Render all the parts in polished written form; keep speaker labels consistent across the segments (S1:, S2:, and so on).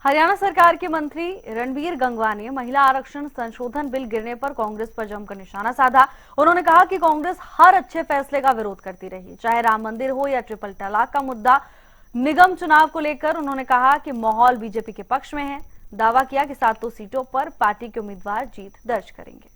S1: हरियाणा सरकार के मंत्री रणबीर गंगवा ने महिला आरक्षण संशोधन बिल गिरने पर कांग्रेस पर जमकर निशाना साधा। उन्होंने कहा कि कांग्रेस हर अच्छे फैसले का विरोध करती रही, चाहे राम मंदिर हो या ट्रिपल तलाक का मुद्दा। निगम चुनाव को लेकर उन्होंने कहा कि माहौल बीजेपी के पक्ष में है। दावा किया कि 7 सीटों पर पार्टी के उम्मीदवार जीत दर्ज करेंगे।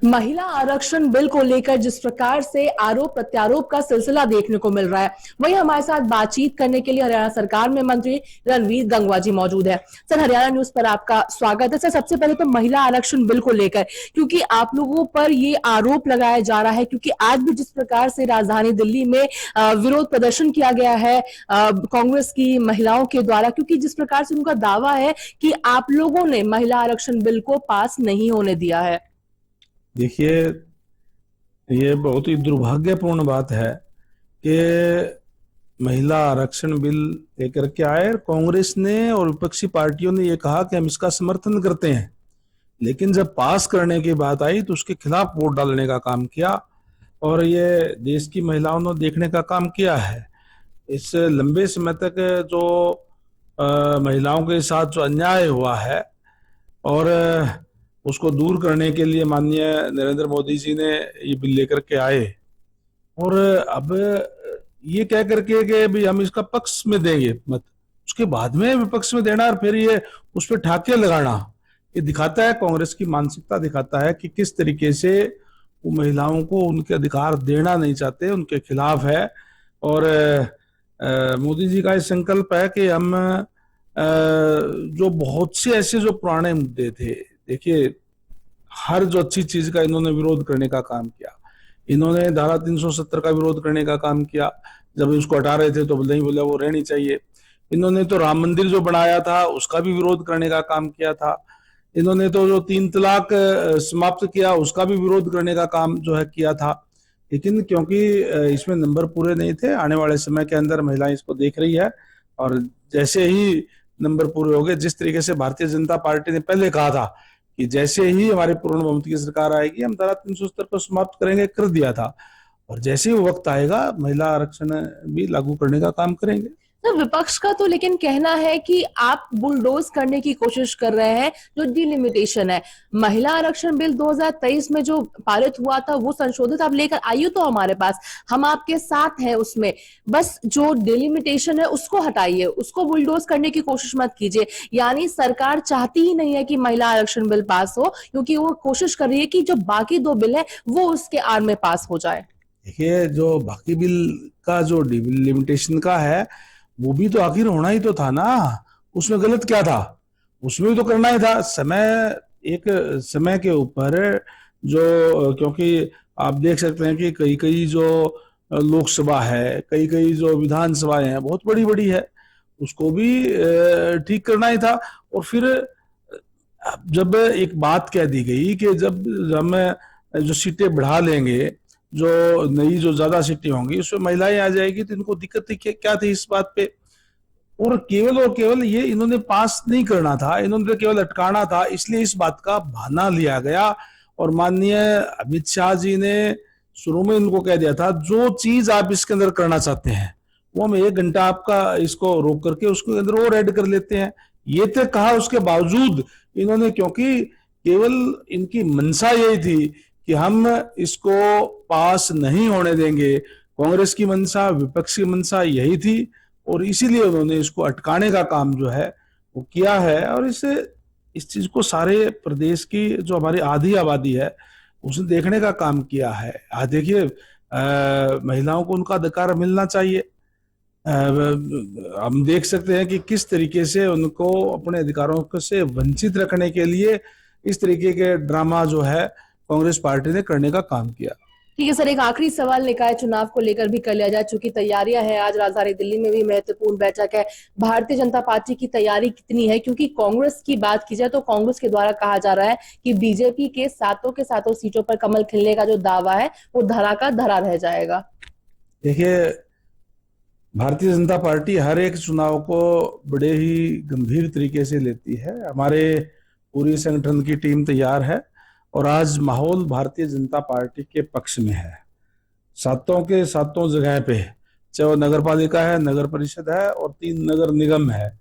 S2: महिला आरक्षण बिल को लेकर जिस प्रकार से आरोप प्रत्यारोप का सिलसिला देखने को मिल रहा है, वही हमारे साथ बातचीत करने के लिए हरियाणा सरकार में मंत्री रणबीर गंगवा जी मौजूद है। सर, हरियाणा न्यूज पर आपका स्वागत है। सर, सबसे पहले तो महिला आरक्षण बिल को लेकर, क्योंकि आप लोगों पर ये आरोप लगाया जा रहा है, क्योंकि आज भी जिस प्रकार से राजधानी दिल्ली में विरोध प्रदर्शन किया गया है कांग्रेस की महिलाओं के द्वारा, क्योंकि जिस प्रकार से उनका दावा है कि आप लोगों ने महिला आरक्षण बिल को पास नहीं होने दिया है।
S3: देखिए, ये बहुत ही दुर्भाग्यपूर्ण बात है कि महिला आरक्षण बिल लेकर के आए। कांग्रेस ने और विपक्षी पार्टियों ने ये कहा कि हम इसका समर्थन करते हैं, लेकिन जब पास करने की बात आई तो उसके खिलाफ वोट डालने का काम किया। और ये देश की महिलाओं ने देखने का काम किया है। इस लंबे समय तक जो महिलाओं के साथ जो अन्याय हुआ है और उसको दूर करने के लिए माननीय नरेंद्र मोदी जी ने ये बिल लेकर के आए। और अब ये कह करके कि भी हम इसका पक्ष में देंगे मत, उसके बाद में विपक्ष में देना और फिर ये उस पर ठाके लगाना, ये दिखाता है कांग्रेस की मानसिकता, दिखाता है कि किस तरीके से वो महिलाओं को उनके अधिकार देना नहीं चाहते, उनके खिलाफ है। और मोदी जी का ये संकल्प है कि हम जो बहुत से ऐसे जो पुराने मुद्दे थे, देखिए हर जो अच्छी चीज का इन्होंने विरोध करने का काम किया। इन्होंने धारा 370 का विरोध करने का काम किया, जब उसको हटा रहे थे तो नहीं बोला वो रहनी चाहिए। इन्होंने तो राम मंदिर जो बनाया था उसका भी विरोध करने का काम किया था। इन्होंने तो जो 3 तलाक समाप्त किया उसका भी विरोध करने का काम जो है किया था। लेकिन क्योंकि इसमें नंबर पूरे नहीं थे, आने वाले समय के अंदर महिलाएं इसको देख रही है और जैसे ही नंबर पूरे हो गए, जिस तरीके से भारतीय जनता पार्टी ने पहले कहा था कि जैसे ही हमारी पूर्ण बहुमत की सरकार आएगी हम धारा 370 को समाप्त करेंगे, कर दिया था। और जैसे ही वो वक्त आएगा महिला आरक्षण भी लागू करने का काम करेंगे।
S2: तो विपक्ष का तो लेकिन कहना है कि आप बुलडोज करने की कोशिश कर रहे हैं जो डिलिमिटेशन है। महिला आरक्षण बिल 2023 में जो पारित हुआ था वो संशोधित आप लेकर आइए तो हमारे पास, हम आपके साथ हैं उसमें। बस जो डिलिमिटेशन है उसको हटाइए, उसको बुलडोज करने की कोशिश मत कीजिए। यानी सरकार चाहती ही नहीं है कि महिला आरक्षण बिल पास हो, क्योंकि वो कोशिश कर रही है कि जो बाकी 2 बिल है वो उसके आड़ में पास हो जाए।
S3: देखिए, जो बाकी बिल का जो डिलिमिटेशन का है वो भी तो आखिर होना ही तो था ना। उसमें गलत क्या था? उसमें भी तो करना ही था। एक समय के ऊपर जो, क्योंकि आप देख सकते हैं कि कई कई जो लोकसभा है, कई कई जो विधानसभाएं हैं बहुत बड़ी बड़ी है, उसको भी ठीक करना ही था। और फिर जब एक बात कह दी गई कि जब हम जो सीटें बढ़ा लेंगे, जो नई जो ज्यादा सीटें होंगी उसमें महिलाएं आ जाएगी, तो इनको दिक्कत क्या थी इस बात पे? और केवल ये इन्होंने पास नहीं करना था, इन्होंने केवल अटकाना था, इसलिए इस बात का बहाना लिया गया। और माननीय अमित शाह जी ने शुरू में इनको कह दिया था जो चीज आप इसके अंदर करना चाहते हैं वो हम 1 घंटा आपका इसको रोक करके उसके अंदर और ऐड कर लेते हैं। ये तो कहा, उसके बावजूद इन्होंने, क्योंकि केवल इनकी मंशा यही थी कि हम इसको पास नहीं होने देंगे, कांग्रेस की मंशा, विपक्ष की मंशा यही थी। और इसीलिए उन्होंने इसको अटकाने का काम जो है वो किया है। और इस चीज को सारे प्रदेश की जो हमारी आधी आबादी है उसने देखने का काम किया है। आज देखिए, महिलाओं को उनका अधिकार मिलना चाहिए। हम देख सकते हैं कि किस तरीके से उनको अपने अधिकारों से वंचित रखने के लिए इस तरीके के ड्रामा जो है कांग्रेस पार्टी ने करने का काम किया।
S2: ठीक है सर, एक आखिरी सवाल निकाय चुनाव को लेकर भी कर लिया जाए, चूंकि तैयारियां हैं, आज राजधानी दिल्ली में भी महत्वपूर्ण बैठक है। भारतीय जनता पार्टी की तैयारी कितनी है? क्योंकि कांग्रेस की बात की जाए तो कांग्रेस के द्वारा कहा जा रहा है कि बीजेपी के सातों सीटों पर कमल खिलने का जो दावा है वो धरा का धरा रह जाएगा।
S3: देखिए, भारतीय जनता पार्टी हर एक चुनाव को बड़े ही गंभीर तरीके से लेती है। हमारे पूरी संगठन की टीम तैयार है और आज माहौल भारतीय जनता पार्टी के पक्ष में है। 7 के 7 जगह पे चाहे वो नगर पालिका है, नगर परिषद है और 3 नगर निगम है,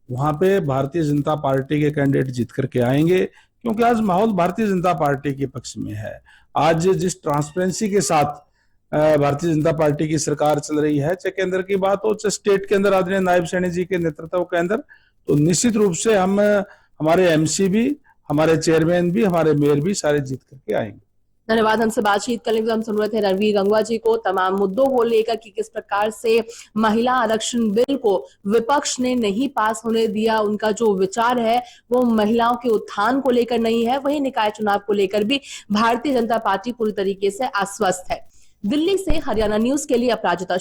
S3: वहां पे भारतीय जनता पार्टी के कैंडिडेट जीत करके आएंगे, क्योंकि आज माहौल भारतीय जनता पार्टी के पक्ष में है। आज जिस ट्रांसपेरेंसी के साथ भारतीय जनता पार्टी की सरकार चल रही है, चाहे केंद्र की बात हो चाहे स्टेट के अंदर आदरणीय नायब सैनी जी के नेतृत्व के अंदर, तो निश्चित रूप से हम हमारे एमसी भी, हमारे चेयरमैन भी, हमारे मेयर भी सारे जीत करके आएंगे।
S2: धन्यवाद। हमसे बातचीत करने के लिए हम सुन रहे थे रणवीर गंगवा जी को तमाम मुद्दों को लेकर कि किस प्रकार से महिला आरक्षण बिल को विपक्ष ने नहीं पास होने दिया। उनका जो विचार है वो महिलाओं के उत्थान को लेकर नहीं है, वही निकाय चुनाव को लेकर भी भारतीय जनता पार्टी पूरी तरीके से आश्वस्त है। दिल्ली से हरियाणा न्यूज के लिए अपराजिता